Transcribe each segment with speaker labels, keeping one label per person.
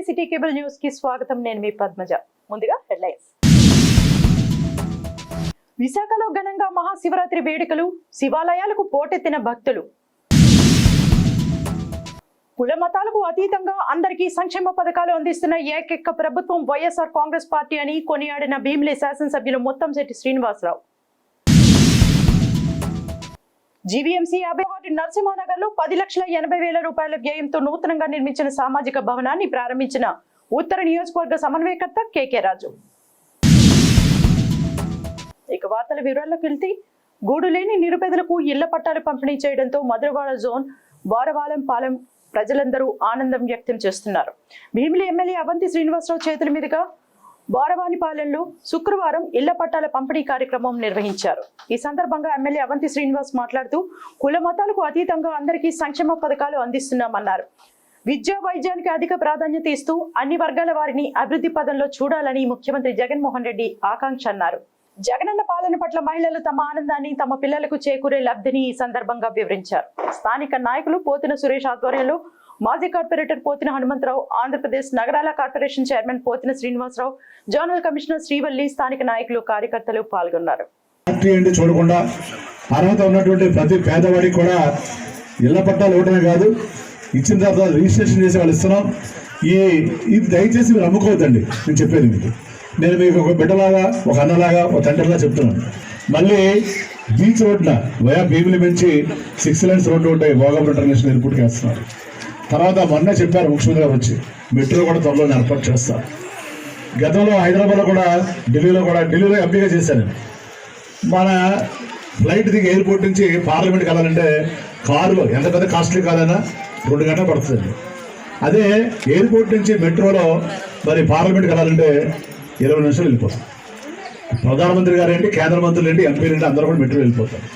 Speaker 1: City cable news కి స్వాగతం. నేను మీ పద్మజ. ముందుగా హెడ్లైన్స్. విశాఖలో ఘనంగా మహాశివరాత్రి వేడుకలు, శివాలయాలకు పోటెత్తిన భక్తులు. కుల మతాలకు అతీతంగా అందరికీ సంక్షేమ పథకాలు అందిస్తున్న ఏకైక ప్రభుత్వం వైఎస్ఆర్ కాంగ్రెస్ పార్టీ అని కొనియాడిన భీమిలి శాసనసభ్యులు ముత్తంశెట్టి శ్రీనివాసరావు. జీవీఎంసీ 50 వార్డు నరసింహానగర్ లో 10,80,000 రూపాయల వ్యయంతో నూతనంగా నిర్మించిన సామాజిక భవనాన్ని ప్రారంభించిన ఉత్తర నియోజకవర్గ సమన్వయకర్త కేకే రాజు. ఇక వార్తల వివరాల్లోకి వెళ్తే, గూడు లేని నిరుపేదలకు ఇళ్ల పట్టాలు పంపిణీ చేయడంతో మధురవాడ జోన్ బోరవాలంపాలెం ప్రజలందరూ ఆనందం వ్యక్తం చేస్తున్నారు. భీమిలి ఎమ్మెల్యే అవంతి శ్రీనివాసరావు చేతుల మీదుగా బోరవానిపాలెంలో శుక్రవారం ఇళ్ల పట్టాల పంపిణీ కార్యక్రమం నిర్వహించారు. ఈ సందర్భంగా ఎమ్మెల్యే అవంతి శ్రీనివాస్ మాట్లాడుతూ, కుల మతాలకు అతీతంగా అందరికీ సంక్షేమ పథకాలు అందిస్తున్నామన్నారు. విద్యా వైద్యానికి అధిక ప్రాధాన్యత ఇస్తూ అన్ని వర్గాల వారిని అభివృద్ధి పదంలో చూడాలని ముఖ్యమంత్రి జగన్మోహన్ రెడ్డి ఆకాంక్ష అన్నారు. జగనన్న పాలన పట్ల మహిళలు తమ ఆనందాన్ని, తమ పిల్లలకు చేకూరే లబ్ధిని ఈ సందర్భంగా వివరించారు. స్థానిక నాయకులు పోతిన సురేష్ ఆధ్వర్యంలో మాజీ కార్పొరేటర్ పోతిన హనుమంతరావు, ఆంధ్రప్రదేశ్ నగరాల corporation chairman Pothina Srinivasarao, zonal commissioner Srivalli, స్థానిక నాయకులు, కార్యకర్తలు పాల్గొన్నారు.
Speaker 2: చూడకుండా అర్హత ఉన్నటువంటి ప్రతి పేదవాడికి కూడా ఇళ్ల పట్టాలు ఇవ్వడమే కాదు, ఇచ్చిన తర్వాత రిజిస్ట్రేషన్ చేసి వాళ్ళు ఇస్తున్నాం. ఇది దయచేసి మీరు అమ్ముకోవద్దండి. నేను చెప్పేది నేను మీకు ఒక బిడ్డలాగా, ఒక అన్నలాగా, ఒక తండ్రిలా చెప్తున్నాను. మళ్ళీ బీచ్ రోడ్ల వయా భీమిలి నుంచి 6 lanes రోడ్డు ఉంటాయి, భోగాపురం ఇంటర్నేషనల్ ఎయిర్పోర్ట్కి వేస్తున్నారు. తర్వాత మొన్న చెప్పారు ముఖ్యమంత్రి గారు వచ్చి, మెట్రో కూడా త్వరలో ఏర్పాటు చేస్తారు. గతంలో హైదరాబాద్లో కూడా, ఢిల్లీలో ఎంపీగా చేశాను. మన ఫ్లైట్ దిగి ఎయిర్పోర్ట్ నుంచి పార్లమెంట్కి వెళ్ళాలంటే కారులో ఎంత పెద్ద కాస్ట్లీ కాదైనా 2 గంటలు పడుతుంది. అదే ఎయిర్పోర్ట్ నుంచి మెట్రోలో మరి పార్లమెంట్కి వెళ్ళాలంటే 20 నిమిషాలు వెళ్ళిపోతాం. ప్రధానమంత్రి గారు ఏంటి, కేంద్ర మంత్రులు ఏంటి, ఎంపీలు ఏంటి, అందరూ కూడా మెట్రో వెళ్ళిపోతారు.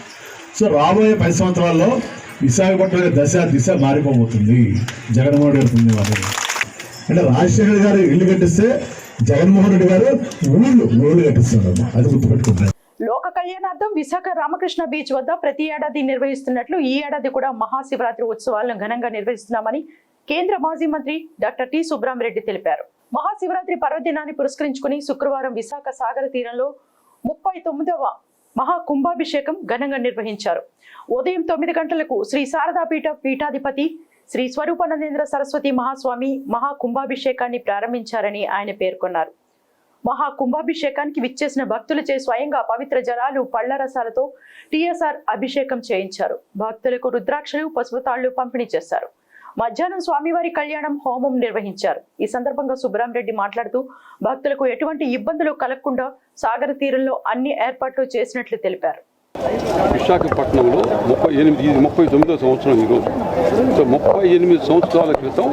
Speaker 2: సో రాబోయే 10 సంవత్సరాల్లో విశాఖపట్నం దిశ మారిపోబోతుంది. జగన్మోహన్ రెడ్డి ఉంది వారు అంటే రాజశేఖర్ గారు ఇల్లు కట్టిస్తే జగన్మోహన్ రెడ్డి గారు ఊళ్ళు కట్టిస్తున్నారు. అది గుర్తుపెట్టుకుంటున్నారు.
Speaker 1: లోక కళ్యాణార్థం విశాఖ రామకృష్ణ బీచ్ వద్ద ప్రతి ఏడాది నిర్వహిస్తున్నట్లు ఈ ఏడాది కూడా మహాశివరాత్రి ఉత్సవాలను ఘనంగా నిర్వహిస్తున్నామని కేంద్ర మాజీ మంత్రి డాక్టర్ టి సుబ్రహ్మరెడ్డి తెలిపారు. మహాశివరాత్రి పర్వదినాన్ని పురస్కరించుకుని శుక్రవారం విశాఖ సాగర తీరంలో 39వ మహాకుంభాభిషేకం ఘనంగా నిర్వహించారు. ఉదయం 9 గంటలకు శ్రీ శారదాపీఠ పీఠాధిపతి శ్రీ స్వరూపానందేంద్ర సరస్వతి మహాస్వామి మహాకుంభాభిషేకాన్ని ప్రారంభించారని ఆయన పేర్కొన్నారు. మహాకుంభాభిషేకానికి విచ్చేసిన భక్తులచే స్వయంగా పవిత్ర జలాలు, పళ్ల రసాలతో టీఎస్ఆర్ అభిషేకం చేయించారు. భక్తులకు రుద్రాక్షలు, పసుపు తాళ్లు పంపిణీ చేశారు. మధ్యాహ్నం స్వామివారి కళ్యాణం, హోమం నిర్వహించారు. ఈ సందర్భంగా సుబ్రహ్మరెడ్డి మాట్లాడుతూ, భక్తులకు ఎటువంటి ఇబ్బందులు కలగకుండా సాగర తీరంలో అన్ని ఏర్పాట్లు చేసినట్లు తెలిపారు.
Speaker 3: విశాఖపట్నంలో 39వ సంవత్సరం ఈరోజు. సో 38 సంవత్సరాల క్రితం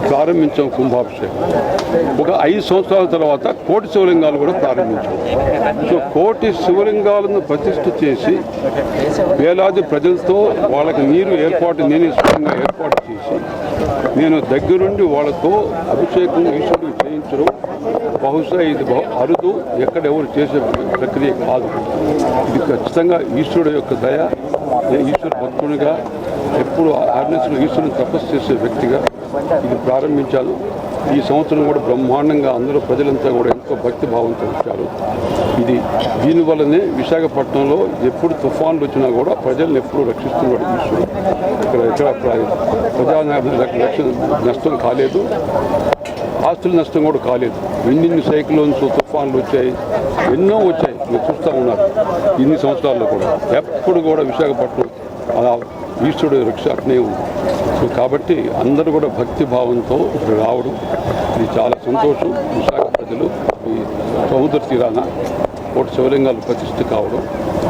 Speaker 3: ప్రారంభించాం కుంభాభిషేకం. ఒక 5 సంవత్సరాల తర్వాత కోటి శివలింగాలు కూడా ప్రారంభించాం. సో కోటి శివలింగాలను ప్రతిష్ఠ చేసి వేలాది ప్రజలతో వాళ్ళకి నీరు నేనే స్వయంగా ఏర్పాటు చేసి నేను దగ్గరుండి వాళ్ళతో అభిషేకం ఈశ్వరుడికి చేయించడం బహుశా ఇది అరుదు, ఎక్కడెవరు చేసే ప్రక్రియ కాదు. ఇది ఖచ్చితంగా ఈశ్వరుడు యొక్క దయ. ఈశ్వర భక్తునిగా ఎప్పుడు ఆర్నెస్లో ఈశ్వరుని తపస్సు చేసే వ్యక్తిగా ఇది ప్రారంభించాను. ఈ సంవత్సరం కూడా బ్రహ్మాండంగా అందరూ ప్రజలంతా కూడా ఎంతో భక్తి భావంతో వచ్చారు. దీనివల్లనే విశాఖపట్నంలో ఎప్పుడు తుఫాన్లు వచ్చినా కూడా ప్రజలను ఎప్పుడు రక్షిస్తున్నాడు ఈశ్వరుడు. ఇక్కడ ప్రజా నష్టం కాలేదు, ఆస్తుల నష్టం కూడా కాలేదు. ఎన్ని సైక్లోన్స్, తుఫాన్లు వచ్చాయి, ఎన్నో వచ్చాయి, మీరు చూస్తూ ఉన్నారు. ఇన్ని సంవత్సరాల్లో కూడా ఎప్పుడు కూడా విశాఖపట్నం అలా ఈశ్వరుడు రక్ష అట్నే ఉంది. సో కాబట్టి అందరూ కూడా భక్తి భావంతో రావడం ఇది చాలా సంతోషం. విశాఖ ప్రజలు ఈ సముద్ర తీరాన కోటి శివలింగాలు ప్రతిష్ఠ కావడం,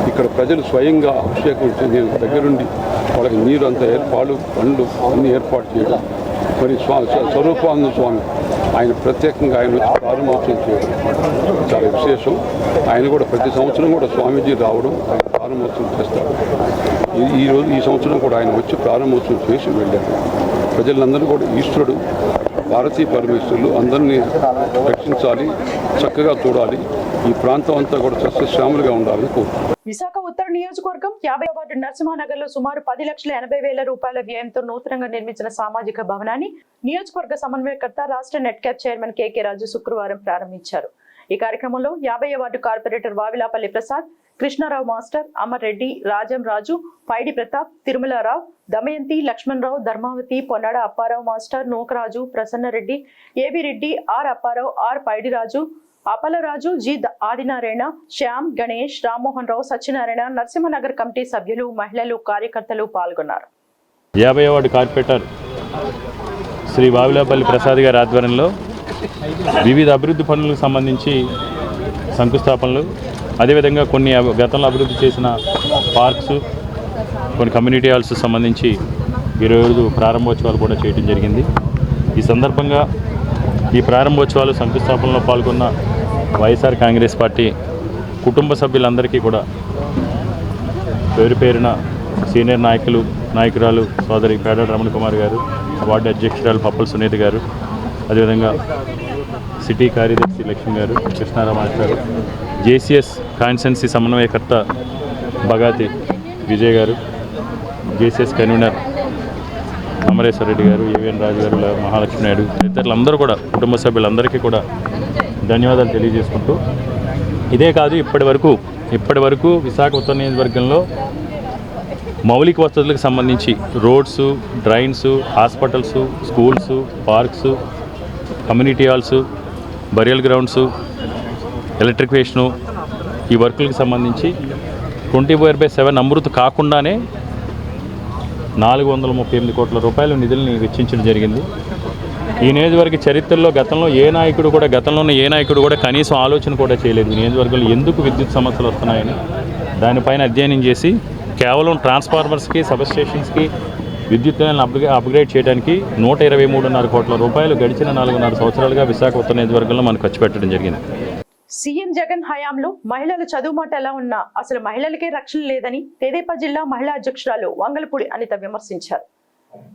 Speaker 3: ఇక్కడ ప్రజలు స్వయంగా అభిషేకం నేను దగ్గరుండి వాళ్ళకి నీరు అంతా ఏర్పాటు, పండ్లు అన్ని ఏర్పాటు చేయడం, మరి స్వరూపానంద స్వామి ఆయన ప్రత్యేకంగా ఆయన వచ్చి ప్రారంభోత్సవం చేయడం చాలా విశేషం. ఆయన కూడా ప్రతి సంవత్సరం కూడా స్వామీజీ రావడం, ఆయన ప్రారంభోత్సవం చేస్తారు. ఈ సంవత్సరం కూడా ఆయన వచ్చి ప్రారంభోత్సవం చేసి వెళ్ళారు. ప్రజలందరూ కూడా ఈశ్వరుడు భారతీయ పరమేశ్వరులు అందరినీ రక్షించాలి, చక్కగా చూడాలి, ఈ ప్రాంతం అంతా కూడా సస్యశ్యామలుగా ఉండాలని కోరుతున్నాను.
Speaker 1: విశాఖ ఉత్తర నియోజకవర్గం 50వ వార్డు నరసింహానగర్ లో సుమారు 10,80,000 రూపాయల వ్యయంతో నూతనంగా నిర్మించిన సామాజిక భవనాన్ని నియోజకవర్గ సమన్వయకర్త రాష్ట్ర NEDCAP chairman K K Raju శుక్రవారం ప్రారంభించారు. ఈ కార్యక్రమంలో 50వ ward corporator Vavilapalli Prasad, Krishnarao master, Amar Reddy, Rajam Raju, Paidi Pratap, Tirumalarao, Damayanti, Lakshmanarao, Dharmavati, Ponnada Apparao master, Nookaraju, Prasannareddy, A B Reddy, R Apparao, R Paidiraju, Apalaraju, G Adinarayana, Shyam, Ganesh, Rammohan Rao, Satyanarayana, Narasimhanagar committee సభ్యులు, మహిళలు, కార్యకర్తలు పాల్గొన్నారు.
Speaker 4: 50వ వార్డు కార్పొరేటర్ శ్రీ వావిలాపల్లి ప్రసాద్ గారి ఆధ్వర్యంలో వివిధ అభివృద్ధి పనులకు సంబంధించి శంకుస్థాపనలు, అదేవిధంగా కొన్ని గతంలో అభివృద్ధి చేసిన పార్క్స్, కొన్ని కమ్యూనిటీ హాల్స్ సంబంధించి ఈరోజు ప్రారంభోత్సవాలు కూడా చేయడం జరిగింది. ఈ సందర్భంగా ఈ ప్రారంభోత్సవాలు శంకుస్థాపనలో పాల్గొన్న వైఎస్ఆర్ కాంగ్రెస్ పార్టీ కుటుంబ సభ్యులందరికీ కూడా పేరు పేరున సీనియర్ నాయకురాలు సోదరి పేడ రమణ కుమార్ గారు, వార్డు అధ్యక్షురాలు పప్పల సునీత గారు, అదేవిధంగా సిటీ కార్యదర్శి లక్ష్మి గారు, కృష్ణారావు మాస్టర్, జేసీఎస్ కాన్స్టిట్యున్సీ సమన్వయకర్త బగాతి విజయ్ గారు, జేసీఎస్ కన్వీనర్ అమరేశ్వర రెడ్డి గారు, ఏవిఎన్ రాజు గారు, మహాలక్ష్మి నాయుడు తదితరులందరూ కూడా కుటుంబ సభ్యులందరికీ కూడా ధన్యవాదాలు తెలియజేసుకుంటూ, ఇదే కాదు ఇప్పటి వరకు విశాఖ ఉత్తర నియోజకవర్గంలో మౌలిక వసతులకు సంబంధించి roads, drains, hospitals, schools, parks, community halls, burial grounds, electrification, ఈ వర్కులకు సంబంధించి 24/7 అమృత్ కాకుండానే 438 కోట్ల రూపాయల నిధులను వెచ్చించడం జరిగింది. ఈ నియోజకవర్గ చరిత్రలో గతంలోనే ఏ నాయకుడు కూడా కనీసం ఆలోచన కూడా చేయలేదు. ఈ నియోజకవర్గంలో ఎందుకు విద్యుత్ సమస్యలు వస్తున్నాయని దానిపైన అధ్యయనం చేసి కేవలం ట్రాన్స్ఫార్మర్స్కి, సబ్స్టేషన్స్కి విద్యుత్ అప్గ్రేడ్ చేయడానికి 123.5 కోట్ల రూపాయలు గడిచిన 4.5 సంవత్సరాలుగా విశాఖ ఉత్తర నియోజకవర్గంలో మనం ఖర్చు పెట్టడం జరిగింది.
Speaker 1: సీఎం జగన్ హయాంలో మహిళల చదువు మాట ఎలా ఉన్నా అసలు మహిళలకే రక్షణ లేదని తెదేపా జిల్లా మహిళా అధ్యక్షురాలు వంగలపూడి అనిత విమర్శించారు.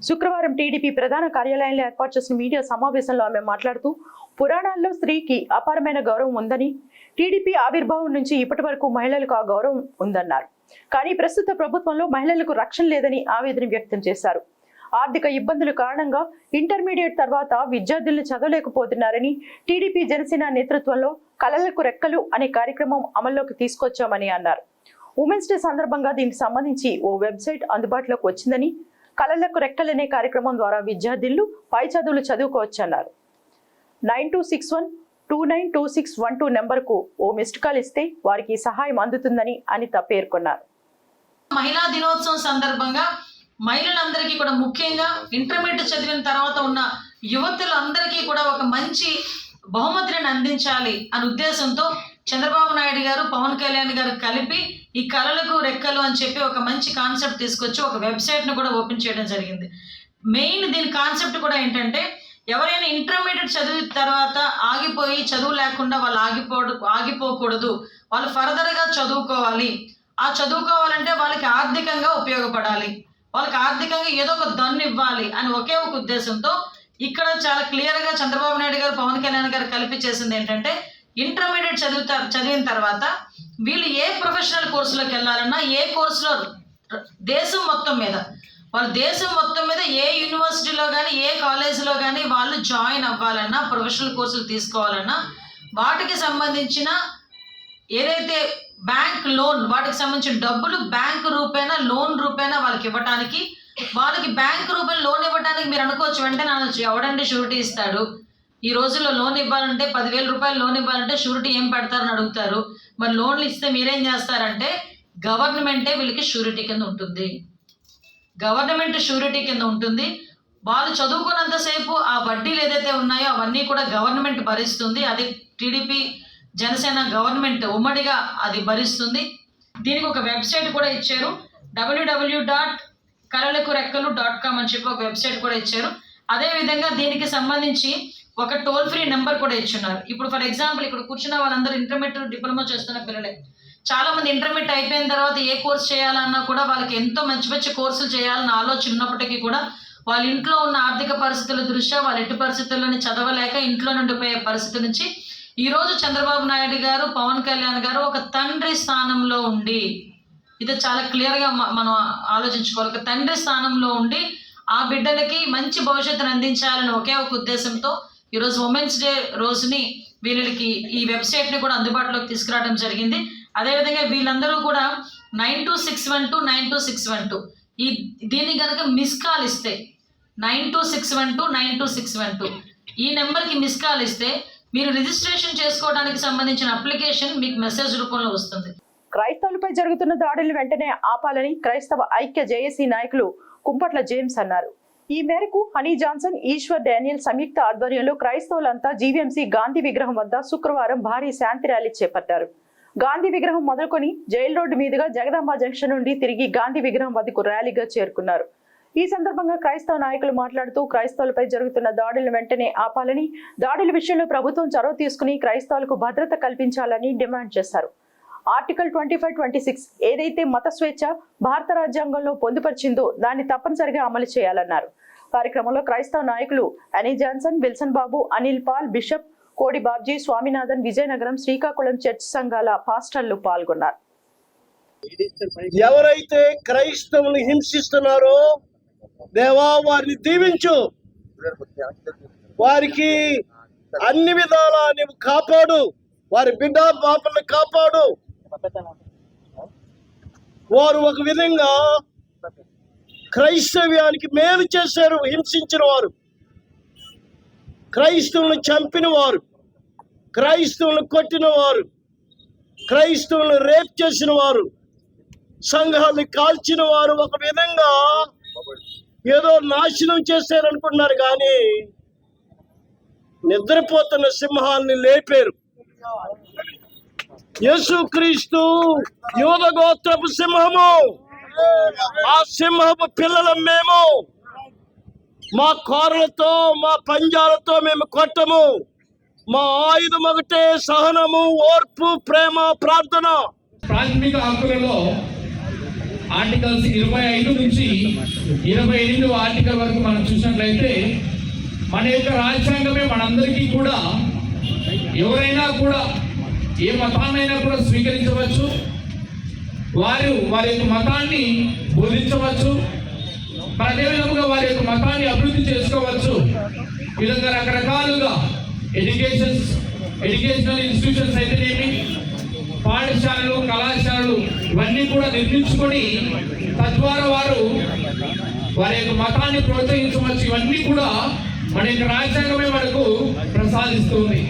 Speaker 1: శుక్రవారం టీడీపీ ప్రధాన కార్యాలయంలో ఏర్పాటు చేసిన మీడియా సమావేశంలో ఆమె మాట్లాడుతూ, పురాణాల్లో స్త్రీకి అపారమైన గౌరవం ఉందని, టీడీపీ ఆవిర్భావం నుంచి ఇప్పటి వరకు మహిళలకు ఆ గౌరవం ఉందన్నారు. కానీ ప్రస్తుత ప్రభుత్వంలో మహిళలకు రక్షణ లేదని ఆవేదన వ్యక్తం చేశారు. ఆర్థిక ఇబ్బందుల కారణంగా ఇంటర్మీడియట్ తర్వాత విద్యార్థులను చదవలేకపోతున్నారని, టీడీపీ జనసేన నేతృత్వంలో కళలకు రెక్కలు అనే కార్యక్రమం అమల్లోకి తీసుకొచ్చామని అన్నారు. ఉమెన్స్ డే సందర్భంగా దీనికి సంబంధించి ఓ వెబ్సైట్ అందుబాటులోకి వచ్చిందని, కళలకు రెక్కలనే కార్యక్రమం ద్వారా విద్యార్థులు పై చదువులు చదువుకోవచ్చన్నారు. 9261292612 నెంబర్కు ఓ మిస్డ్ కాల్ ఇస్తే వారికి సహాయం అందుతుందని అనిత పేర్కొన్నారు.
Speaker 5: మహిళా దినోత్సవం సందర్భంగా మహిళలందరికీ కూడా, ముఖ్యంగా ఇంటర్మీడియట్ చదివిన తర్వాత ఉన్న యువతులందరికీ కూడా ఒక మంచి బహుమతిని అందించాలి అనే ఉద్దేశంతో చంద్రబాబు నాయుడు గారు, పవన్ కళ్యాణ్ గారు కలిపి ఈ కళలకు రెక్కలు అని చెప్పి ఒక మంచి కాన్సెప్ట్ తీసుకొచ్చి ఒక వెబ్సైట్ను కూడా ఓపెన్ చేయడం జరిగింది. మెయిన్ దీని కాన్సెప్ట్ కూడా ఏంటంటే, ఎవరైనా ఇంటర్మీడియట్ చదివిన తర్వాత ఆగిపోయి చదువు లేకుండా వాళ్ళు ఆగిపోకూడదు, వాళ్ళు ఫర్దర్గా చదువుకోవాలి. ఆ చదువుకోవాలంటే వాళ్ళకి ఆర్థికంగా ఉపయోగపడాలి, వాళ్ళకి ఆర్థికంగా ఏదో ఒక దన్ను ఇవ్వాలి అని ఒకే ఒక ఉద్దేశంతో ఇక్కడ చాలా క్లియర్గా చంద్రబాబు నాయుడు గారు, పవన్ కళ్యాణ్ గారు కలిపి చేసింది ఏంటంటే, ఇంటర్మీడియట్ చదివిన తర్వాత వీళ్ళు ఏ ప్రొఫెషనల్ కోర్సులోకి వెళ్ళాలన్నా, ఏ కోర్సులో దేశం మొత్తం మీద ఏ యూనివర్సిటీలో కానీ, ఏ కాలేజీలో కానీ వాళ్ళు జాయిన్ అవ్వాలన్నా, ప్రొఫెషనల్ కోర్సులు తీసుకోవాలన్నా, వాటికి సంబంధించిన ఏదైతే బ్యాంక్ లోన్, వాటికి సంబంధించిన డబ్బులు బ్యాంక్ రూపేణా, లోన్ రూపేణా వాళ్ళకి ఇవ్వడానికి, వాళ్ళకి బ్యాంక్ రూపేణా లోన్ ఇవ్వడానికి మీరు అనుకోవచ్చు, వెంటనే ఎవడండి షూరిటీ ఇస్తాడు, ఈ రోజుల్లో లోన్ ఇవ్వాలంటే 10,000 రూపాయలు లోన్ ఇవ్వాలంటే షూరిటీ ఏం పెడతారని అడుగుతారు. మరి లోన్లు ఇస్తే మీరేం చేస్తారంటే, గవర్నమెంటే వీళ్ళకి షూరిటీ కింద ఉంటుంది. గవర్నమెంట్ షూరిటీ కింద ఉంటుంది. వాళ్ళు చదువుకున్నంతసేపు ఆ వడ్డీలు ఏదైతే ఉన్నాయో అవన్నీ కూడా గవర్నమెంట్ భరిస్తుంది. అది టీడీపీ జనసేన గవర్నమెంట్ ఉమ్మడిగా అది భరిస్తుంది. దీనికి ఒక వెబ్సైట్ కూడా ఇచ్చారు, www.kalalakurekkelu.com అని చెప్పి ఒక వెబ్సైట్ కూడా ఇచ్చారు. అదేవిధంగా దీనికి సంబంధించి ఒక టోల్ ఫ్రీ నెంబర్ కూడా ఇచ్చున్నారు. ఇప్పుడు ఫర్ ఎగ్జాంపుల్ ఇక్కడ కూర్చున్న వాళ్ళందరూ ఇంటర్మీడియట్ డిప్లొమా చేస్తున్న పిల్లలే. చాలా మంది ఇంటర్మీడియట్ అయిపోయిన తర్వాత ఏ కోర్స్ చేయాలన్నా కూడా వాళ్ళకి ఎంతో మంచి మంచి కోర్సులు చేయాలన్న ఆలోచన ఉన్నప్పటికీ కూడా వాళ్ళ ఇంట్లో ఉన్న ఆర్థిక పరిస్థితుల దృష్ట్యా వాళ్ళ ఇంటి పరిస్థితుల్లోని చదవలేక ఇంట్లో నుండిపోయే పరిస్థితి నుంచి ఈరోజు చంద్రబాబు నాయుడు గారు, పవన్ కళ్యాణ్ గారు ఒక తండ్రి స్థానంలో ఉండి, ఇది చాలా క్లియర్గా మనం ఆలోచించుకోవాలి, ఒక తండ్రి స్థానంలో ఉండి ఆ బిడ్డలకి మంచి భవిష్యత్తును అందించాలని ఒకే ఒక ఉద్దేశంతో ఈరోజు ఉమెన్స్ డే రోజుని వీళ్ళకి ఈ వెబ్సైట్ని కూడా అందుబాటులోకి తీసుకురావడం జరిగింది. అదేవిధంగా వీళ్ళందరూ కూడా 9261292612 దీన్ని కనుక మిస్ కాల్ ఇస్తే 9261292612 ఈ నెంబర్కి మిస్ కాల్ ఇస్తే మీరు రిజిస్ట్రేషన్ చేసుకోవడానికి సంబంధించిన అప్లికేషన్ మీకు మెసేజ్ రూపంలో వస్తుంది.
Speaker 1: క్రైస్తవులపై జరుగుతున్న దాడులు వెంటనే ఆపాలని క్రైస్తవ ఐక్య జేఏసీ నాయకులు కుంపట్ల జేమ్స్ అన్నారు. ఈ మేరకు హనీ జాన్సన్, ఈశ్వర్ డానియల్ సంయుక్త ఆధ్వర్యంలో క్రైస్తవులంతా జీవీఎంసీ గాంధీ విగ్రహం వద్ద శుక్రవారం భారీ శాంతి ర్యాలీ చేపట్టారు. గాంధీ విగ్రహం మొదలుకొని జైల్ రోడ్డు మీదుగా జగదాంబ జంక్షన్ నుండి తిరిగి గాంధీ విగ్రహం వద్దకు ర్యాలీగా చేరుకున్నారు. ఈ సందర్భంగా క్రైస్తవ నాయకులు మాట్లాడుతూ క్రైస్తవులపై జరుగుతున్న దాడులను వెంటనే ఆపాలని, దాడుల విషయంలో ప్రభుత్వం చొరవ తీసుకుని క్రైస్తవులకు భద్రత కల్పించాలని డిమాండ్ చేశారు. ఆర్టికల్ 25-26 ఏదైతే మత స్వేచ్ఛ భారత రాజ్యాంగంలో పొందుపరిచిందో దాన్ని తప్పనిసరిగా అమలు చేయాలన్నారు. కార్యక్రమంలో క్రైస్తవ నాయకులు హనీ జాన్సన్, విల్సన్ బాబు, అనిల్ పాల్, బిషప్ కోడి బాబ్జీ, స్వామినాథన్, విజయనగరం, శ్రీకాకుళం చర్చ్ సంఘాల పాస్టర్లు పాల్గొన్నారు.
Speaker 6: ఎవరైతే క్రైస్తవులు హింసిస్తున్నారో దేవా వారిని దీవించు, వారికి అన్ని విధాలా నీవు కాపాడు, వారి బిడ్డ పాపల్ని కాపాడు. వారు ఒక విధంగా క్రైస్తవ్యానికి మేలు చేశారు. హింసించిన వారు, క్రైస్తవులను చంపిన వారు, క్రైస్తవులను కొట్టిన వారు, క్రైస్తవులను రేప్ చేసిన వారు, సంఘాలను కాల్చిన వారు ఒక విధంగా ఏదో నాశనం చేశారనుకున్నారు, కానీ నిద్రపోతున్న సింహాన్ని లేపారు. యేసుక్రీస్తు యూద గోత్రపు సింహము, ఆ సింహపు పిల్లలం మేము. మా కోరలతో మా పంజాలతో మేము కొట్టము. మా ఆయుధం ఒకటే సహనము, ఓర్పు, ప్రేమ, ప్రార్థన.
Speaker 7: ప్రాథమిక హక్కులలో ఆర్టికల్స్ 25 నుంచి 28 ఆర్టికల్ వరకు మనం చూసినట్లయితే మన యొక్క రాజ్యాంగమే మనందరికీ కూడా ఎవరైనా కూడా ఏ మతాన్నైనా కూడా స్వీకరించవచ్చు, వారి యొక్క మతాన్ని బోధించవచ్చు, అదేవిధంగా వారి యొక్క మతాన్ని అభివృద్ధి చేసుకోవచ్చు. ఈ విధంగా రకరకాలుగా ఎడ్యుకేషనల్ ఇన్స్టిట్యూషన్స్ అయితేనేమి, పాఠశాలలు, కళాశాలలు ఇవన్నీ కూడా నిర్మించుకొని తద్వారా వారి యొక్క మతాన్ని ప్రోత్సహించవచ్చు. ఇవన్నీ కూడా మన యొక్క రాజ్యాంగమే మనకు ప్రసాదిస్తుంది.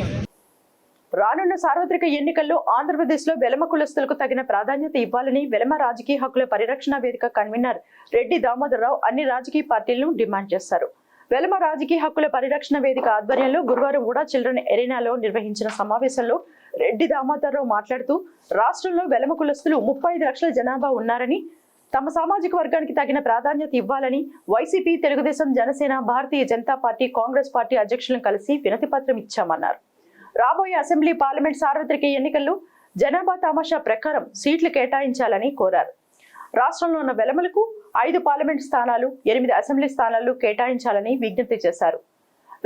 Speaker 1: రానున్న సార్వత్రిక ఎన్నికల్లో ఆంధ్రప్రదేశ్ లో వెలమ కులస్తులకు తగిన ప్రాధాన్యత ఇవ్వాలని వెలమ రాజకీయ హక్కుల పరిరక్షణ వేదిక కన్వీనర్ రెడ్డి దామోదరరావు అన్ని రాజకీయ పార్టీలను డిమాండ్ చేశారు. వెలమ రాజకీయ హక్కుల పరిరక్షణ వేదిక ఆధ్వర్యంలో గురువారం కూడా చిల్డ్రన్ ఎరీనాలో నిర్వహించిన సమావేశంలో రెడ్డి దామోదరరావు మాట్లాడుతూ రాష్ట్రంలో వెలమ కులస్తులు 35 లక్షల జనాభా ఉన్నారని, తమ సామాజిక వర్గానికి తగిన ప్రాధాన్యత ఇవ్వాలని YCP, Telugu Desam, Janasena, Bharatiya Janata party, Congress party అధ్యక్షులను కలిసి వినతి పత్రం ఇచ్చామన్నారు. రాబోయే అసెంబ్లీ, పార్లమెంట్ సార్వత్రిక ఎన్నికల్లో జనాభా తమాషా ప్రకారం సీట్లు కేటాయించాలని కోరారు. రాష్ట్రంలో ఉన్న వెలమలకు 5 పార్లమెంట్ స్థానాలు, 8 అసెంబ్లీ స్థానాలు కేటాయించాలని విజ్ఞప్తి చేశారు.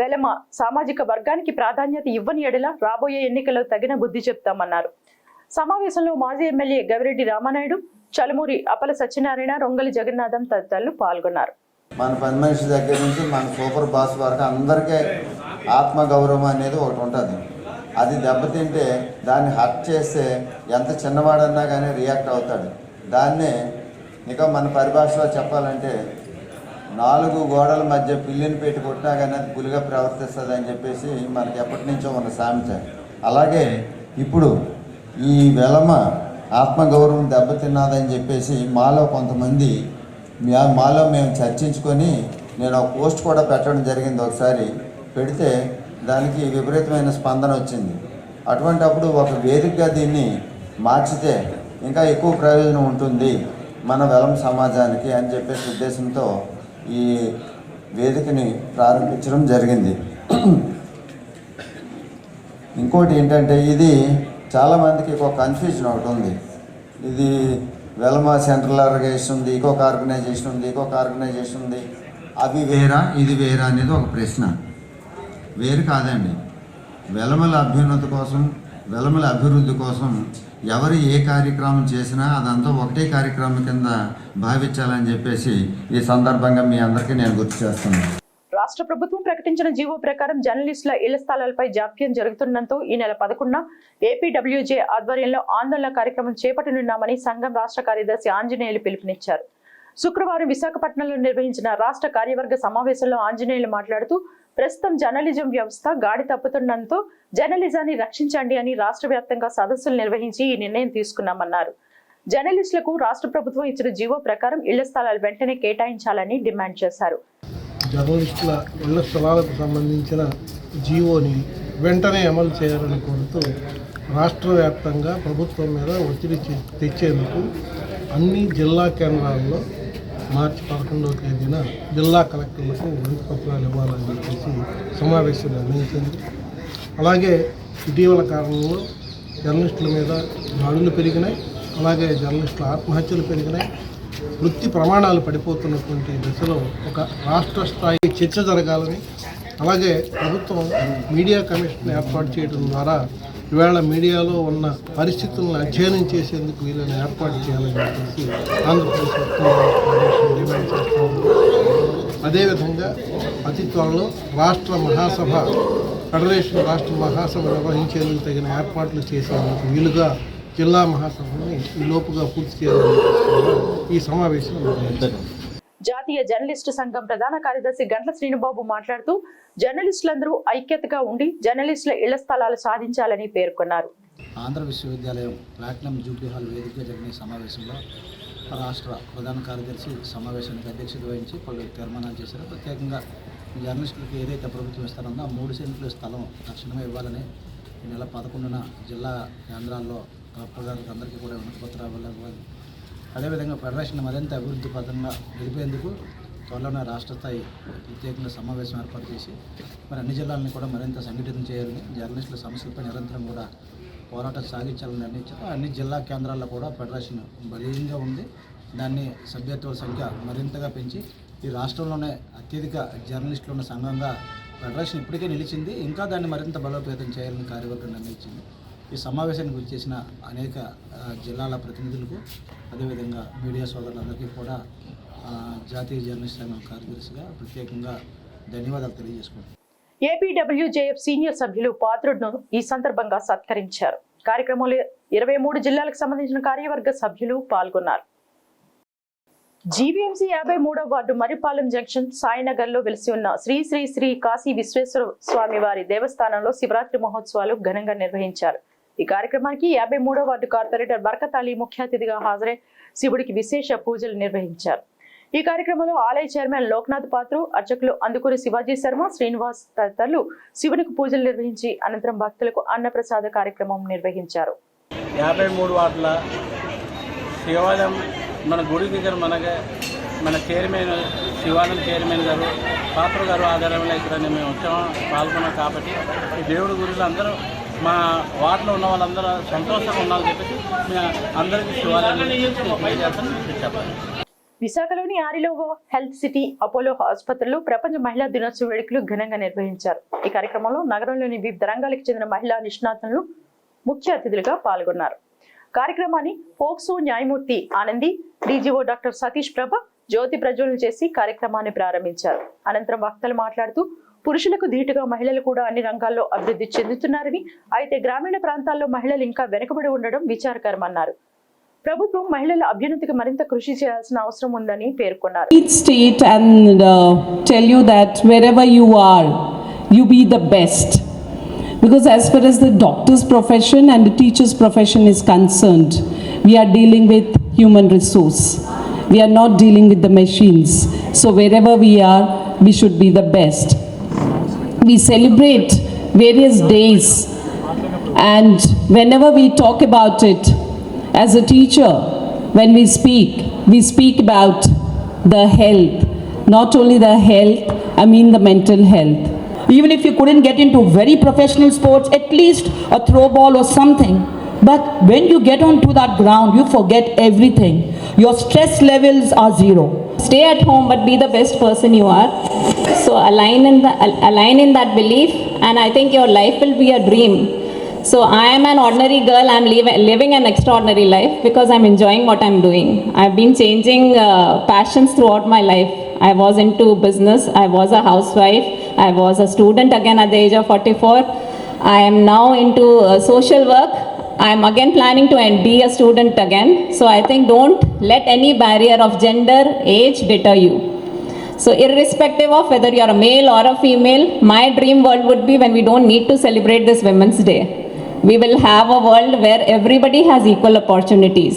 Speaker 1: వెలమ సామాజిక వర్గానికి ప్రాధాన్యత ఇవ్వని ఎడల రాబోయే ఎన్నికల్లో తగిన బుద్ధి చెప్తామన్నారు. సమావేశంలో మాజీ ఎమ్మెల్యే గవిరెడ్డి రామానాయుడు, చలుమూరి అపల సత్యనారాయణ, రొంగలి జగన్నాథం తదితరులు పాల్గొన్నారు.
Speaker 8: మన పని మనిషి దగ్గర నుంచి మన సూపర్ బాస్ వరకు అందరికీ ఆత్మగౌరవం అనేది ఒకటి ఉంటుంది. అది దెబ్బతింటే దాన్ని హర్ట్ చేస్తే ఎంత చిన్నవాడన్నా కానీ రియాక్ట్ అవుతాడు. దాన్నే ఇక మన పరిభాషలో చెప్పాలంటే 4 గోడల మధ్య పిల్లిని పెట్టి కొట్టినా కానీ అది పులిగా ప్రవర్తిస్తుంది అని చెప్పేసి మనకి ఎప్పటి నుంచో ఉన్న సామెత. అలాగే ఇప్పుడు ఈ వెలమ ఆత్మగౌరవం దెబ్బతిన్నదని చెప్పేసి మాలో కొంతమంది మాలో మేము చర్చించుకొని నేను ఒక పోస్ట్ కూడా పెట్టడం జరిగింది. ఒకసారి పెడితే దానికి విపరీతమైన స్పందన వచ్చింది. అటువంటి అప్పుడు ఒక వేదికగా దీన్ని మార్చితే ఇంకా ఎక్కువ ప్రయోజనం ఉంటుంది మన వెలమ సమాజానికి అని చెప్పేసి ఉద్దేశంతో ఈ వేదికని ప్రారంభించడం జరిగింది. ఇంకోటి ఏంటంటే ఇది చాలామందికి ఒక కన్ఫ్యూజన్ ఒకటి ఉంది. ఇది వెలమ సెంట్రల్ ఆర్గనైజేషన్ ఉంది, ఇంకొక ఆర్గనైజేషన్ ఉంది, ఇంకొక ఆర్గనైజేషన్ ఉంది. అవి వేరా ఇది వేరా అనేది ఒక ప్రశ్న. వేరు కాదండి. వెలమల అభ్యున్నతి కోసం, వెలమల అభివృద్ధి కోసం ఎవరు ఏ కార్యక్రమం చేసినా అదంతా ఒకటే కార్యక్రమం కింద భావించాలని చెప్పేసి ఈ సందర్భంగా మీ అందరికీ నేను గుర్తు చేస్తున్నాను.
Speaker 1: రాష్ట్ర ప్రభుత్వం ప్రకటించిన జీవో ప్రకారం జర్నలిస్టుల ఇళ్ల స్థలాలపై జాప్యం జరుగుతుండటంతో ఈ నెల 11న ఏపీడబ్ల్యూజే ఆధ్వర్యంలో ఆందోళన కార్యక్రమం చేపట్టనున్నామని సంఘం రాష్ట్ర కార్యదర్శి ఆంజనేయులు పిలుపునిచ్చారు. శుక్రవారం విశాఖపట్నంలో నిర్వహించిన రాష్ట్ర కార్యవర్గ సమావేశంలో ఆంజనేయులు మాట్లాడుతూ ప్రస్తుతం జర్నలిజం వ్యవస్థ గాడి తప్పుతుండటంతో జర్నలిజాన్ని రక్షించండి అని రాష్ట్ర వ్యాప్తంగా సదస్సులు నిర్వహించి ఈ నిర్ణయం తీసుకున్నామన్నారు. జర్నలిస్టులకు రాష్ట్ర ప్రభుత్వం ఇచ్చిన జీవో ప్రకారం ఇళ్ల స్థలాలు వెంటనే కేటాయించాలని డిమాండ్ చేశారు.
Speaker 9: జర్నలిస్టుల ఇళ్ల స్థలాలకు సంబంధించిన జీవోని వెంటనే అమలు చేయాలని కోరుతూ రాష్ట్ర వ్యాప్తంగా ప్రభుత్వం మీద ఒత్తిడి తెచ్చేందుకు అన్ని జిల్లా కేంద్రాల్లో మార్చి 11వ తేదీన జిల్లా కలెక్టర్లకు వినతి పత్రాలు ఇవ్వాలని చెప్పేసి సమావేశం నిర్ణయించింది. అలాగే ఇటీవల కాలంలో జర్నలిస్టుల మీద దాడులు పెరిగినాయి, అలాగే జర్నలిస్టుల ఆత్మహత్యలు పెరిగినాయి. వృత్తి ప్రమాణాలు పడిపోతున్నటువంటి దశలో ఒక రాష్ట్ర స్థాయి చర్చ జరగాలని, అలాగే ప్రభుత్వం మీడియా కమిషన్ ఏర్పాటు చేయడం ద్వారా ఇవాళ మీడియాలో ఉన్న పరిస్థితులను అధ్యయనం చేసేందుకు వీళ్ళని ఏర్పాటు చేయాలని చెప్పేసి ఆంధ్రప్రదేశ్ డిమాండ్ చేస్తూ ఉంది. అదేవిధంగా అతి త్వరలో ఫెడరేషన్ రాష్ట్ర మహాసభ నిర్వహించేందుకు తగిన ఏర్పాట్లు చేసేందుకు వీలుగా జిల్లా మహాసభని ఈ లోపుగా పూర్తి చేయాలని ఈ సమావేశం నిర్వహించారు.
Speaker 1: జాతీయ జర్నలిస్టు సంఘం ప్రధాన కార్యదర్శి గంట్ల శ్రీనుబాబు మాట్లాడుతూ జర్నలిస్టులందరూ ఐక్యతగా ఉండి జర్నలిస్టుల ఇళ్ల స్థలాలు సాధించాలని పేర్కొన్నారు.
Speaker 10: ఆంధ్ర విశ్వవిద్యాలయం ప్లాటినం జూబ్లీ హాల్ వేదికగా జరిగిన సమావేశంలో రాష్ట్ర ప్రధాన కార్యదర్శి సమావేశానికి అధ్యక్షత వహించి పలు తీర్మానాలు చేశారు. ప్రత్యేకంగా జర్నలిస్టులకు ఏదైతే ప్రభుత్వం ఇస్తారో 3 సెంట్లు స్థలం తక్షణమే ఇవ్వాలని ఈ నెల 11న జిల్లా కేంద్రాల్లో కలెక్టర్ గారికి అందరికీ కూడా వినతి పత్రాలు ఇవ్వాలి. అదేవిధంగా ఫెడరేషన్ మరింత అభివృద్ధి పథంగా నిలిపేందుకు త్వరలోనే రాష్ట్ర స్థాయి ప్రత్యేకంగా సమావేశం ఏర్పాటు చేసి మరి అన్ని జిల్లాలని కూడా మరింత సంఘటితం చేయాలని, జర్నలిస్టుల సమస్యలపై నిరంతరం కూడా పోరాటం సాగించాలని నిర్ణయించారు. అన్ని జిల్లా కేంద్రాల్లో కూడా ఫెడరేషన్ బలీయంగా ఉంది. దాన్ని సభ్యత్వ సంఖ్య మరింతగా పెంచి ఈ రాష్ట్రంలోనే అత్యధిక జర్నలిస్టులు ఉన్న సంఘంగా ఫెడరేషన్ ఇప్పటికే నిలిచింది. ఇంకా దాన్ని మరింత బలోపేతం చేయాలని కార్యవర్గం నిర్ణయించింది. ఈ సమావేశానికి వచ్చేసిన అనేక జిల్లాల ప్రతినిధులకు, అదేవిధంగా మీడియా సోదరులందరికీ కూడా జాతీయ జర్నలిస్ట్ సంఘం కార్యదర్శిగా ప్రత్యేకంగా ధన్యవాదాలు తెలియజేసుకుంటున్నాను.
Speaker 1: ఏపీడబ్ల్యూజేఎఫ్ సీనియర్ సభ్యులు పాత్రుడును ఈ సందర్భంగా సత్కరించారు. కార్యక్రమంలో 23 జిల్లాలకు సంబంధించిన కార్యవర్గ సభ్యులు పాల్గొన్నారు. జీవీఎంసీ 53వ వార్డు మరిపాలెం జంక్షన్ సాయినగర్ లో వెలిసి ఉన్న శ్రీ శ్రీ శ్రీ కాశీ విశ్వేశ్వర స్వామి వారి దేవస్థానంలో శివరాత్రి మహోత్సవాలు ఘనంగా నిర్వహించారు. ఈ కార్యక్రమానికి 53వ వార్డు కార్పొరేటర్ బర్కత్ అలీ ముఖ్య అతిథిగా హాజరై శివుడికి విశేష పూజలు నిర్వహించారు. ఈ కార్యక్రమంలో ఆలయ చైర్మన్ లోక్నాథ్ పాత్రు, అర్చకులు అందుకూరి శివాజీ శర్మ, శ్రీనివాస్ తదితరులు శివునికి పూజలు నిర్వహించి అనంతరం భక్తులకు అన్నప్రసాద కార్యక్రమం నిర్వహించారు.
Speaker 11: 53 వార్డుల శివాలయం మన గుడి దగ్గర మన చైర్మన్ శివాలయం చైర్మన్ గారు పాత్ర గారు ఆధారంలో ఇక్కడ మేము ఉత్సవం పాల్గొన్నాం. కాబట్టి ఈ దేవుడి గుడిలో అందరూ మా వార్డులో ఉన్న వాళ్ళందరూ సంతోషంగా ఉండాలని చెప్పేసి మేము అందరికీ శివాలయం చెప్పాలి.
Speaker 1: విశాఖలోని ఆరిలోవ హెల్త్ సిటీ అపోలో ఆసుపత్రిలో ప్రపంచ మహిళా దినోత్సవ వేడుకలు ఘనంగా నిర్వహించారు. ఈ కార్యక్రమంలో నగరంలోని వివిధ రంగాలకు చెందిన మహిళా నిష్ణాతులు ముఖ్య అతిథులుగా పాల్గొన్నారు. కార్యక్రమాన్ని పోక్సో న్యాయమూర్తి ఆనంది, డీజీఓ డాక్టర్ సతీష్ ప్రభ జ్యోతి ప్రజ్వలన చేసి కార్యక్రమాన్ని ప్రారంభించారు. అనంతరం వక్తలు మాట్లాడుతూ పురుషులకు ధీటుగా మహిళలు కూడా అన్ని రంగాల్లో అభివృద్ధి చెందుతున్నారని, అయితే గ్రామీణ ప్రాంతాల్లో మహిళలు ఇంకా వెనుకబడి ఉండడం విచారకరమన్నారు. ప్రభుత్వం మహిళల అభ్యున్నతికి మరింత కృషి చేయాల్సిన అవసరం ఉందని పేర్కొన్నారు.
Speaker 12: State and tell you that wherever you are, you be the best. Because as far as the doctor's profession and the teacher's profession is concerned, we are dealing with human resource. We are not dealing with the machines. So wherever we are, we should be the best. We celebrate various days, and whenever we talk about it, as a teacher, when we speak about the health, not only the health, I mean the mental health.
Speaker 13: Even if you couldn't get into very professional sports, at least a throw ball or something,
Speaker 12: But when you get onto that ground, you forget everything. Your stress levels are zero.
Speaker 13: Stay at home but be the best person you are. So align in that belief, and I think your life will be a dream. So I am an ordinary girl, I'm living an extraordinary life because I'm enjoying what I'm doing. I've been changing passions throughout my life. I was into business, I was a housewife, I was a student again at the age of 44. I am now into social work. I'm again planning to be a student again. So I think don't let any barrier of gender, age deter you. So irrespective of whether you're a male or a female, my dream world would be when we don't need to celebrate this Women's Day. We will have a world where everybody has equal opportunities.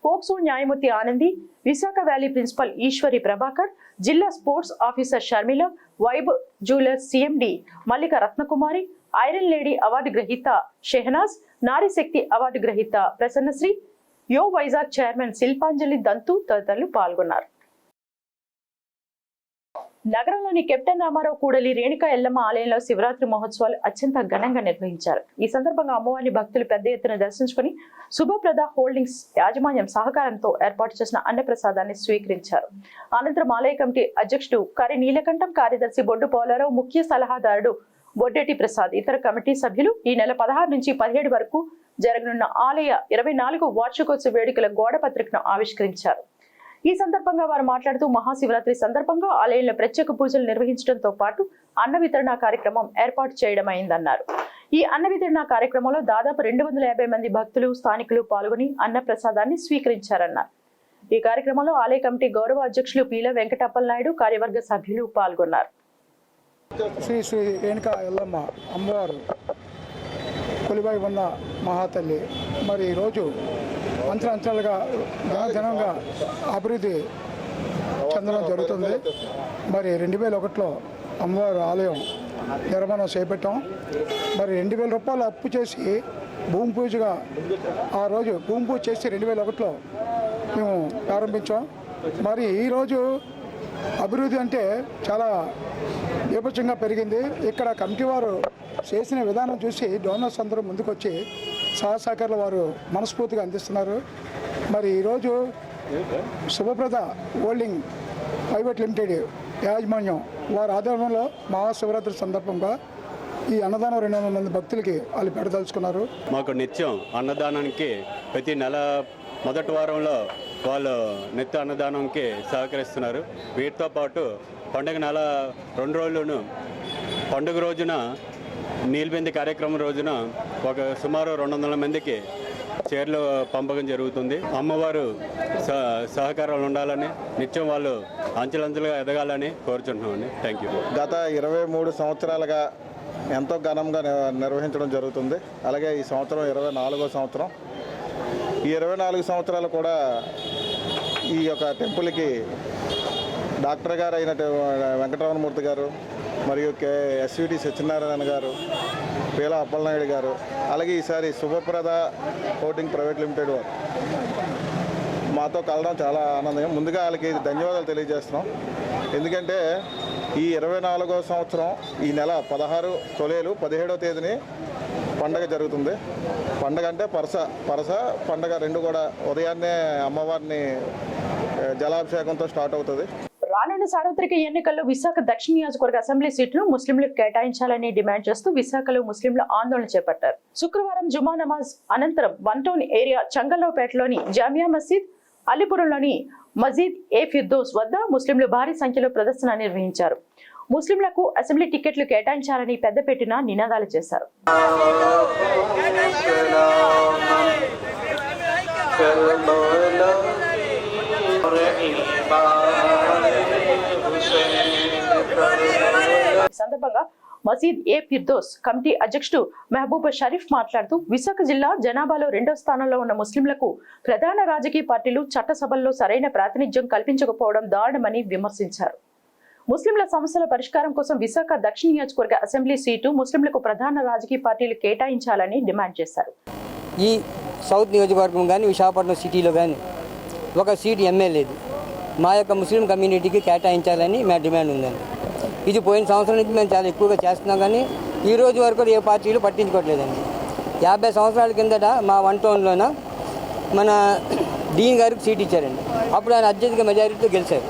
Speaker 1: POCSO న్యాయమూర్తి Anandi, Visakha valley principal Eswari Prabhakar, జిల్లా sports officer Sharmila, vibe jewellers CMD Mallika Ratnakumari, iron lady award గ్రహీత షెహనాజ్, నారీ శక్తి award గ్రహీత ప్రసన్నశ్రీ, యో Vizag chairman శిల్పాంజలి దంతు తదితరులు పాల్గొన్నారు. నగరంలోని captain Ramarao కూడలి రేణుకా ఎల్లమ్మ ఆలయంలో శివరాత్రి మహోత్సవాలు అత్యంత ఘనంగా నిర్వహించారు. ఈ సందర్భంగా అమ్మవారిని భక్తులు పెద్ద ఎత్తున దర్శించుకుని శుభప్రద హోల్డింగ్స్ యాజమాన్యం సహకారంతో ఏర్పాటు చేసిన అన్నప్రసాదాన్ని స్వీకరించారు. అనంతరం ఆలయ కమిటీ అధ్యక్షుడు కరి నీలకంఠం, కార్యదర్శి బొడ్డు పోలారావు, ముఖ్య సలహాదారుడు బొడ్డెటి ప్రసాద్, ఇతర కమిటీ సభ్యులు ఈ నెల 16 నుంచి 17 వరకు జరగనున్న ఆలయ 24వ వార్షికోత్సవ వేడుకల గోడ పత్రికను ఆవిష్కరించారు. ఈ సందర్భంగా వారు మాట్లాడుతూ మహాశివరాత్రి సందర్భంగా ఆలయంలో ప్రత్యేక పూజలు నిర్వహించడంతో పాటు అన్న వితరణ కార్యక్రమం ఏర్పాటు చేయడమైందన్నారు. ఈ అన్న వితరణ కార్యక్రమంలో దాదాపు 250 మంది భక్తులు, స్థానికులు పాల్గొని అన్న ప్రసాదాన్ని స్వీకరించారన్నారు. ఈ కార్యక్రమంలో ఆలయ కమిటీ గౌరవ అధ్యక్షులు పీల వెంకటప్పలనాయుడు, కార్యవర్గ సభ్యులు పాల్గొన్నారు.
Speaker 9: శ్రీ శ్రీ రేణుకా ఎల్లమ్మ అమ్మవారు కొలివై ఉన్న మహాతల్లి మరి ఈరోజు అంచనాలుగా ఘనంగా అభివృద్ధి చెందడం జరుగుతుంది. మరి 2001లో అమ్మవారి ఆలయం నిర్మాణం చేపట్టాం. మరి 2000 రూపాయలు అప్పు చేసి భూమి పూజగా ఆ రోజు భూమి పూజ చేసి 2001లో మేము ప్రారంభించాం. మరి ఈరోజు అభివృద్ధి అంటే చాలా విపరీతంగా పెరిగింది. ఇక్కడ కమిటీ వారు చేసిన విధానం చూసి డోనర్స్ అందరూ ముందుకొచ్చి సహకారాలు వారు మనస్ఫూర్తిగా అందిస్తున్నారు. మరి ఈరోజు శుభప్రద హోల్డింగ్ ప్రైవేట్ లిమిటెడ్ యాజమాన్యం వారి ఆధ్వర్యంలో మహాశివరాత్రి సందర్భంగా ఈ అన్నదానం 200 మంది భక్తులకి వాళ్ళు పెడదలుచుకున్నారు.
Speaker 14: మాకు నిత్యం అన్నదానానికి ప్రతి నెల మొదటి వారంలో వాళ్ళు నిత్య అన్నదానంకి సహకరిస్తున్నారు. వీటితో పాటు పండుగ నెల 2 రోజులను పండుగ రోజున నీల్బింది కార్యక్రమం రోజున ఒక సుమారు 200 మందికి చీరలు పంపకం జరుగుతుంది. అమ్మవారు సహకారాలు ఉండాలని, నిత్యం వాళ్ళు అంచెలంచెలుగా ఎదగాలని కోరుచుంటున్నామండి. Thank you.
Speaker 8: గత 23 సంవత్సరాలుగా ఎంతో ఘనంగా నిర్వహించడం జరుగుతుంది. అలాగే ఈ సంవత్సరం 24వ సంవత్సరం. ఈ 24 సంవత్సరాలు కూడా ఈ యొక్క టెంపుల్కి డాక్టర్ గారు అయిన వెంకటరమణమూర్తి గారు మరియు ఎస్విటి సత్యనారాయణ గారు, పీల అప్పలనాయుడు గారు, అలాగే ఈసారి శుభప్రద హోల్డింగ్ ప్రైవేట్ లిమిటెడ్ వారు మాతో కలవడం చాలా ఆనందం. ముందుగా వాళ్ళకి ధన్యవాదాలు తెలియజేస్తున్నాం. ఎందుకంటే ఈ 24వ సంవత్సరం ఈ నెల 16 తొలేలు 17వ తేదీని పండగ జరుగుతుంది. పండగ అంటే పరస పండగ రెండు కూడా ఉదయాన్నే అమ్మవారిని జలాభిషేకంతో స్టార్ట్ అవుతుంది.
Speaker 1: రానున్న సార్వత్రిక ఎన్నికల్లో విశాఖ దక్షిణ నియోజకవర్గ అసెంబ్లీ సీట్లను ముస్లింలకు కేటాయించాలని డిమాండ్ చేస్తూ విశాఖలో ముస్లింలు ఆందోళన చేపట్టారు. శుక్రవారం జుమా నమాజ్ అనంతరం 1 టౌన్ ఏరియా చంగల్రావుపేటలోని జామియా మసీద్, అలీపురంలోని మజీద్ ఏ ఫిర్దౌస్ వద్ద ముస్లింలు భారీ సంఖ్యలో ప్రదర్శన నిర్వహించారు. ముస్లింలకు అసెంబ్లీ టికెట్లు కేటాయించాలని పెద్దపెట్టిన నినాదాలు చేశారు. ఈ సందర్భంగా మసీద్ ఏ ఫిర్దౌస్ కమిటీ అధ్యక్షుడు మహబూబ్ షరీఫ్ మాట్లాడుతూ విశాఖ జిల్లా జనాభాలో 2వ స్థానంలో ఉన్న ముస్లింలకు ప్రధాన రాజకీయ పార్టీలు చట్టసభల్లో సరైన ప్రాతినిధ్యం కల్పించకపోవడం దారుణమని విమర్శించారు. ముస్లింల సమస్యల పరిష్కారం కోసం విశాఖ దక్షిణ నియోజకవర్గ అసెంబ్లీ సీటు ముస్లింలకు ప్రధాన రాజకీయ పార్టీలు కేటాయించాలని డిమాండ్ చేశారు.
Speaker 15: ఈ సౌత్ నియోజకవర్గం కానీ విశాఖపట్నం సిటీలో కానీ ఒక సీటు ఎమ్మెల్యేది మా యొక్క ముస్లిం కమ్యూనిటీకి కేటాయించాలని మా డిమాండ్ ఉందండి. ఇది పోయిన సంవత్సరం నుంచి మేము చాలా ఎక్కువగా చేస్తున్నాం, కానీ ఈ రోజు వరకు ఏ పార్టీలు పట్టించుకోవట్లేదండి. 50 సంవత్సరాల కిందట మా వన్ టౌన్లోన మన డీన్ గారికి సీట్ ఇచ్చారండి. అప్పుడు ఆయన అత్యధిక మెజారిటీతో గెలిచారు.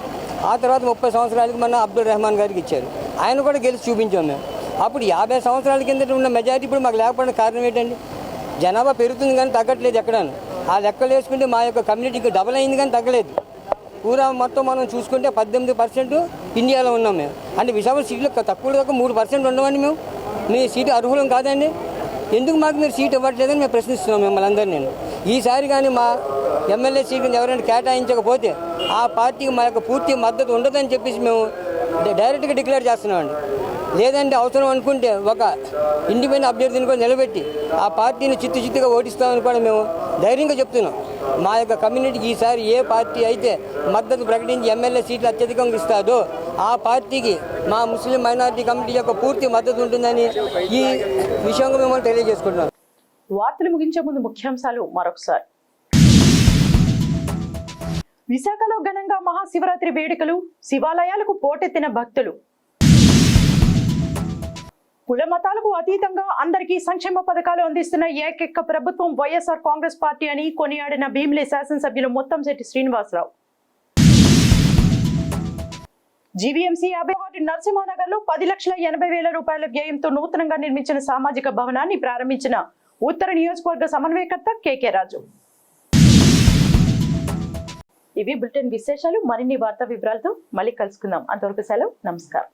Speaker 15: ఆ తర్వాత 30 సంవత్సరాలకి మన అబ్దుల్ రెహమాన్ గారికి ఇచ్చారు. ఆయన కూడా గెలిచి చూపించాం మేము. అప్పుడు 50 సంవత్సరాల కిందట ఉన్న మెజారిటీ ఇప్పుడు మాకు లేకపోవడానికి కారణం ఏంటండి? జనాభా పెరుగుతుంది కానీ తగ్గట్లేదు ఎక్కడాను. ఆ లెక్కలు వేసుకుంటే మా యొక్క కమ్యూనిటీకి డబల్ అయింది కానీ తగ్గలేదు. పూరా మొత్తం మనం చూసుకుంటే 18% ఇండియాలో ఉన్నాం మేము. అంటే విశాఖపట్నం సీట్లో తక్కువ 3% ఉండమండి మేము. మీ సీటు అర్హులం కాదండి. ఎందుకు మాకు మీరు సీట్ ఇవ్వట్లేదని మేము ప్రశ్నిస్తున్నాం మిమ్మల్ని అందరినీ. ఈసారి కానీ మా ఎమ్మెల్యే సీట్ని ఎవరైనా కేటాయించకపోతే ఆ పార్టీకి మా యొక్క పూర్తి మద్దతు ఉండదని చెప్పేసి మేము డైరెక్ట్గా డిక్లేర్ చేస్తున్నామండి. లేదంటే అవసరం అనుకుంటే ఒక ఇండిపెండెంట్ అభ్యర్థిని కూడా నిలబెట్టి ఆ పార్టీని చిత్తుగా ఓటిస్తామని కూడా మేము ధైర్యంగా చెప్తున్నాం. మా యొక్క కమ్యూనిటీకి ఈసారి ఏ పార్టీ అయితే మద్దతు ప్రకటించి ఎమ్మెల్యే సీట్లు అత్యధికంగా ఇస్తాదో ఆ పార్టీకి మా ముస్లిం మైనారిటీ కమిటీ యొక్క పూర్తి మద్దతు ఉంటుందని ఈ విషయంగా మిమ్మల్ని తెలియజేసుకుంటున్నాం.
Speaker 1: వార్తలు ముగించే ముందు ముఖ్యాంశాలు మరొకసారి. విశాఖలో ఘనంగా మహాశివరాత్రి వేడుకలు, శివాలయాలకు పోటెత్తిన భక్తులు. కుల మతాలకు అతీతంగా అందరికీ సంక్షేమ పథకాలు అందిస్తున్న ఏకైక ప్రభుత్వం వైఎస్ఆర్ కాంగ్రెస్ పార్టీ అని కొనియాడిన భీమిలి శాసనసభ్యులు ముత్తంశెట్టి శ్రీనివాసరావు. జీవీఎంసీ 50 వార్డు నరసింహానగర్ లో 10,80,000 రూపాయల వ్యయంతో నూతనంగా నిర్మించిన సామాజిక భవనాన్ని ప్రారంభించిన ఉత్తర నియోజకవర్గ సమన్వయకర్త కేకే రాజు. ఇవి బులెటిన్ విశేషాలు. మరిన్ని వార్తా వివరాలతో మళ్ళీ కలుసుకుందాం. అంతవరకు సెలవు. నమస్కారం.